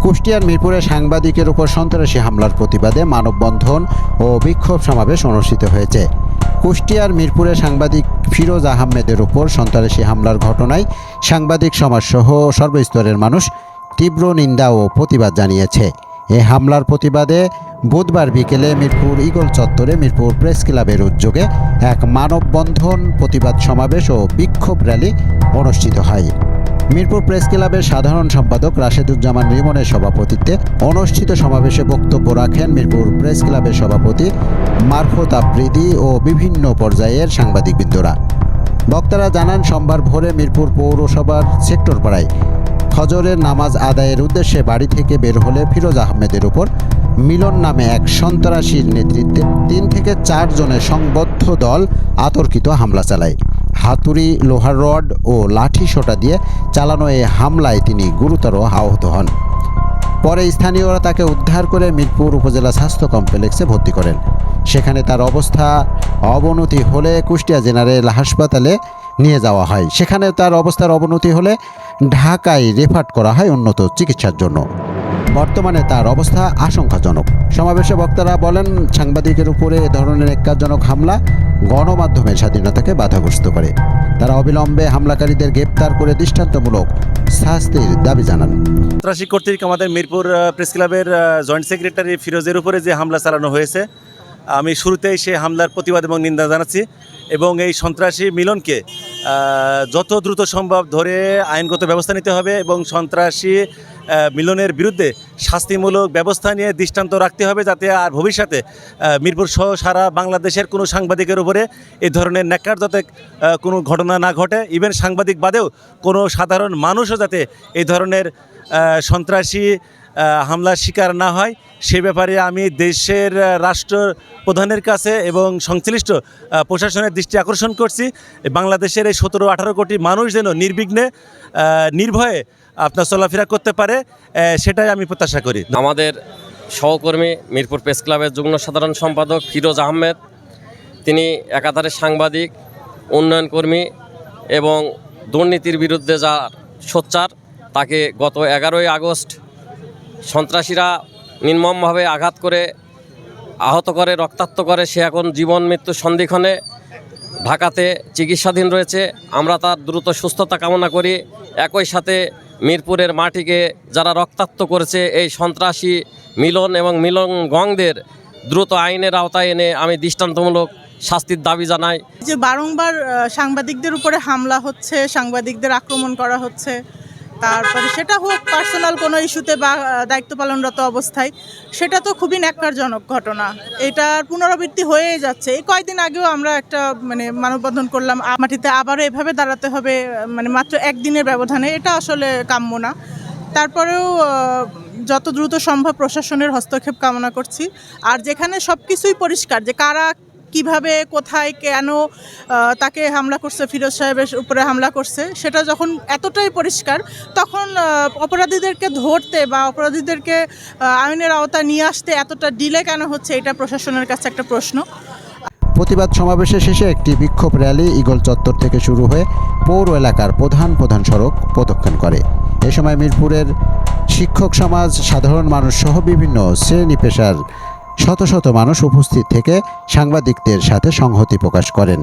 কুষ্টিয়ার মিরপুরে সাংবাদিকের উপর সন্ত্রাসী হামলার প্রতিবাদে মানববন্ধন ও বিক্ষোভ সমাবেশ অনুষ্ঠিত হয়েছে। কুষ্টিয়ার মিরপুরে সাংবাদিক ফিরোজ আহমেদের উপর সন্ত্রাসী হামলার ঘটনায় সাংবাদিক সমাজসহ সর্বস্তরের মানুষ তীব্র নিন্দা ও প্রতিবাদ জানিয়েছে। এ হামলার প্রতিবাদে বুধবার বিকেলে মিরপুর ঈগল চত্বরে মিরপুর প্রেস ক্লাবের উদ্যোগে এক মানববন্ধন, প্রতিবাদ সমাবেশ ও বিক্ষোভ র্যালি অনুষ্ঠিত হয়। মিরপুর প্রেস ক্লাবের সাধারণ সম্পাদক রাশেদুজ্জামান রিমনের সভাপতিত্বে অনুষ্ঠিত সমাবেশে বক্তব্য রাখেন মিরপুর প্রেস ক্লাবের সভাপতি মারফত আফ্রিদি ও বিভিন্ন পর্যায়ের সাংবাদিকবৃন্দরা। বক্তারা জানান, সোমবার ভোরে মিরপুর পৌরসভার সেক্টর পাড়ায় ফজরের নামাজ আদায়ের উদ্দেশ্যে বাড়ি থেকে বের হলে ফিরোজ আহমেদের উপর মিলন নামে এক সন্ত্রাসীর নেতৃত্বে 3 থেকে 4 জনের সংবদ্ধ দল অতর্কিত হামলা চালায়। হাতুড়ি, লোহার রড ও লাঠি সোঁটা দিয়ে চালানো এই হামলায় তিনি গুরুতর আহত হন। পরে স্থানীয়রা তাকে উদ্ধার করে মিরপুর উপজেলা স্বাস্থ্য কমপ্লেক্সে ভর্তি করেন। সেখানে তার অবস্থা অবনতি হলে কুষ্টিয়া জেনারেল হাসপাতালে নিয়ে যাওয়া হয়। সেখানে তার অবস্থার অবনতি হলে ঢাকায় রেফার করা হয় উন্নত চিকিৎসার জন্য। বর্তমানে তার অবস্থা আশঙ্কাজনক। সমাবেশে বক্তারা বলেন, সাংবাদিকের উপরে এ ধরনের ন্যাক্কারজনক হামলা গণমাধ্যমের স্বাধীনতাকে বাধাগ্রস্ত করে। তারা অবিলম্বে হামলাকারীদের গ্রেপ্তার করে দৃষ্টান্তমূলক শাস্তির দাবি জানান। সন্ত্রাসী কর্তৃক আমাদের মিরপুর প্রেস ক্লাবের জয়েন্ট সেক্রেটারি ফিরোজের উপরে যে হামলা চালানো হয়েছে, আমি শুরুতেই সেই হামলার প্রতিবাদ এবং নিন্দা জানাচ্ছি এবং এই সন্ত্রাসী মিলনকে যত দ্রুত সম্ভব ধরে আইনগত ব্যবস্থা নিতে হবে এবং সন্ত্রাসী মিলনের বিরুদ্ধে শাস্তিমূলক ব্যবস্থা নিয়ে দৃষ্টান্ত রাখতে হবে, যাতে আর ভবিষ্যতে মিরপুর সহ সারা বাংলাদেশের কোনো সাংবাদিকের উপরে এই ধরনের ন্যাক্কার যাতে কোনো ঘটনা না ঘটে। ইভেন সাংবাদিক বাদেও কোনো সাধারণ মানুষও যাতে এই ধরনের সন্ত্রাসী হামলার শিকার না হয়, সে ব্যাপারে আমি দেশের রাষ্ট্রপ্রধানের কাছে এবং সংশ্লিষ্ট প্রশাসনের দৃষ্টি আকর্ষণ করছি। বাংলাদেশের এই 17-18 কোটি মানুষ যেন নির্বিঘ্নে নির্ভয়ে আপনার চলাফেরা করতে পারে, সেটাই আমি প্রত্যাশা করি। আমাদের সহকর্মী মিরপুর প্রেস ক্লাবের যুগ্ম সাধারণ সম্পাদক ফিরোজ আহমেদ, তিনি একাধারে সাংবাদিক, উন্নয়ন কর্মী এবং দুর্নীতির বিরুদ্ধে যা সোচ্চার, তাকে গত 11ই আগস্ট সন্ত্রাসীরা নির্মমভাবে আঘাত করে আহত করে, রক্তাক্ত করে। সে এখন জীবন মৃত্যু সন্ধিক্ষণে ঢাকাতে চিকিৎসাধীন রয়েছে। আমরা তার দ্রুত সুস্থতা কামনা করি। একই সাথে মিরপুরের মাটিকে যারা রক্তাক্ত করেছে এই সন্ত্রাসী মিলন এবং মিলন গংদের দ্রুত আইনের আওতায় এনে আমি দৃষ্টান্তমূলক শাস্তির দাবি জানাই। যে বারংবার সাংবাদিকদের উপরে হামলা হচ্ছে, সাংবাদিকদের আক্রমণ করা হচ্ছে, তারপরে সেটা হোক পার্সোনাল কোনো ইস্যুতে বা দায়িত্ব পালনরত অবস্থায়, সেটা তো খুবই ন্যাক্কারজনক ঘটনা। এটার পুনরাবৃত্তি হয়েই যাচ্ছে। এই কয়েকদিন আগেও আমরা একটা মানববন্ধন করলাম, মাটিতে আবারও এভাবে দাঁড়াতে হবে মাত্র একদিনের ব্যবধানে, এটা আসলে কাম্য না। তারপরেও যত দ্রুত সম্ভব প্রশাসনের হস্তক্ষেপ কামনা করছি। আর যেখানে সব কিছুই পরিষ্কার যে কারা কিভাবে, কোথায়, কেন তাকে হামলা করছে, ফিরোজ সাহেবের উপরে হামলা করছে, সেটা যখন এতটাই পরিষ্কার, তখন অপরাধীদেরকে ধরতে বা অপরাধীদেরকে আইনের আওতায় নিয়ে আসতে এতটা ডিলে কেন হচ্ছে, এটা প্রশাসনের কাছে একটা প্রশ্ন। প্রতিবাদ সমাবেশের শেষে একটি বিক্ষোভ র্যালি ঈগল চত্বর থেকে শুরু হয়ে পৌর এলাকার প্রধান সড়ক প্রদক্ষিণ করে। এ সময় মিরপুরের শিক্ষক সমাজ, সাধারণ মানুষ সহ বিভিন্ন শ্রেণী পেশার শত শত মানুষ উপস্থিত থেকে সাংবাদিকদের সাথে সংহতি প্রকাশ করেন।